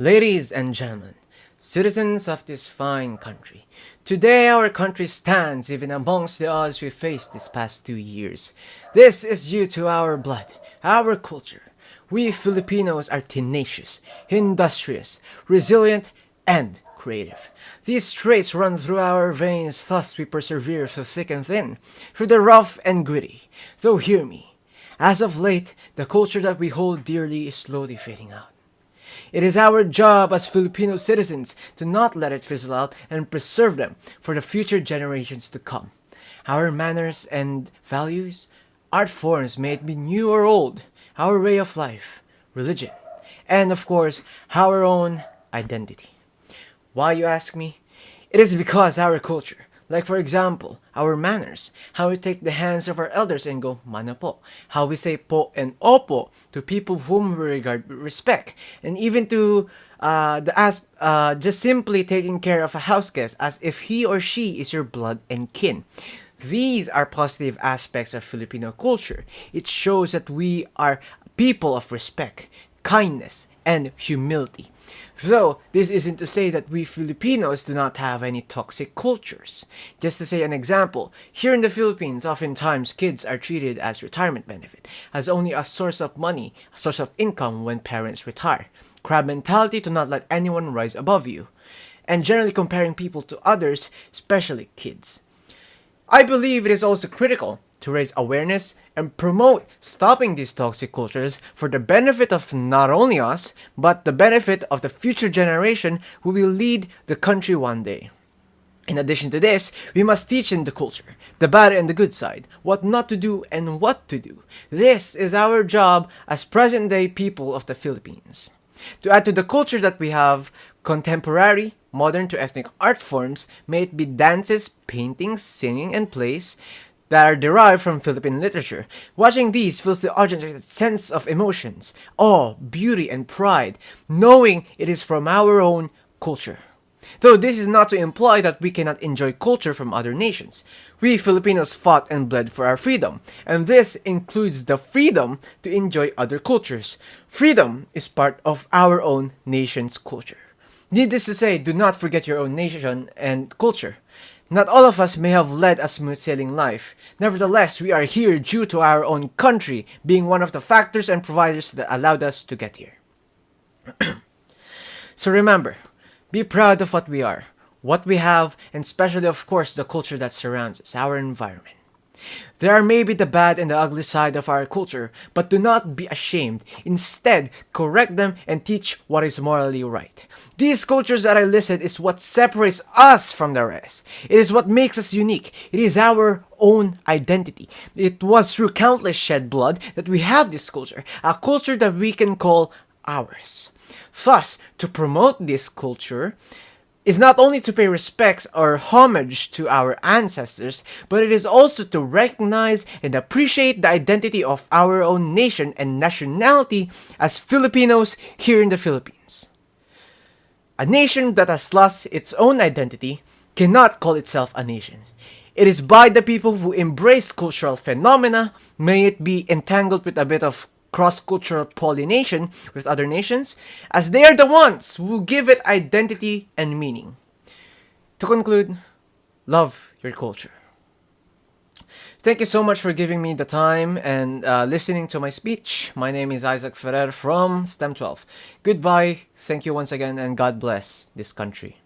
Ladies and gentlemen, citizens of this fine country, today our country stands even amongst the odds we faced these past 2 years. This is due to our blood, our culture. We Filipinos are tenacious, industrious, resilient, and creative. These traits run through our veins, thus we persevere through thick and thin, through the rough and gritty. Though hear me, as of late, the culture that we hold dearly is slowly fading out. It is our job as Filipino citizens to not let it fizzle out and preserve them for the future generations to come. Our manners and values, art forms may it be new or old, our way of life, religion, and of course, our own identity. Why, you ask me? It is because our culture, like for example, our manners, how we take the hands of our elders and go mana po, how we say po and opo to people whom we regard with respect, and even to just simply taking care of a house guest as if he or she is your blood and kin. These are positive aspects of Filipino culture. It shows that we are people of respect, kindness, and humility. Though, this isn't to say that we Filipinos do not have any toxic cultures. Just to say an example, here in the Philippines, oftentimes kids are treated as retirement benefit, as only a source of money, a source of income when parents retire. Crab mentality to not let anyone rise above you. And generally comparing people to others, especially kids. I believe it is also critical to raise awareness and promote stopping these toxic cultures for the benefit of not only us, but the benefit of the future generation who will lead the country one day. In addition to this, we must teach in the culture, the bad and the good side, what not to do and what to do. This is our job as present-day people of the Philippines. To add to the culture that we have, contemporary, modern to ethnic art forms, may it be dances, paintings, singing, and plays, that are derived from Philippine literature. Watching these fills the audience with a sense of emotions, awe, beauty, and pride, knowing it is from our own culture. Though this is not to imply that we cannot enjoy culture from other nations. We Filipinos fought and bled for our freedom, and this includes the freedom to enjoy other cultures. Freedom is part of our own nation's culture. Needless to say, do not forget your own nation and culture. Not all of us may have led a smooth sailing life. Nevertheless, we are here due to our own country being one of the factors and providers that allowed us to get here. So remember, be proud of what we are, what we have, and especially of course the culture that surrounds us, our environment. There are maybe the bad and the ugly side of our culture, but do not be ashamed. Instead, correct them and teach what is morally right. These cultures that I listed is what separates us from the rest. It is what makes us unique. It is our own identity. It was through countless shed blood that we have this culture, a culture that we can call ours. Thus, to promote this culture, is not only to pay respects or homage to our ancestors, but it is also to recognize and appreciate the identity of our own nation and nationality as Filipinos here in the Philippines. A nation that has lost its own identity cannot call itself a nation. It is by the people who embrace cultural phenomena, may it be entangled with a bit of cross-cultural pollination with other nations, as they are the ones who give it identity and meaning. To conclude, love your culture. Thank you so much for giving me the time and listening to my speech. My name is Isaac Ferrer from STEM 12. Goodbye, thank you once again, and God bless this country.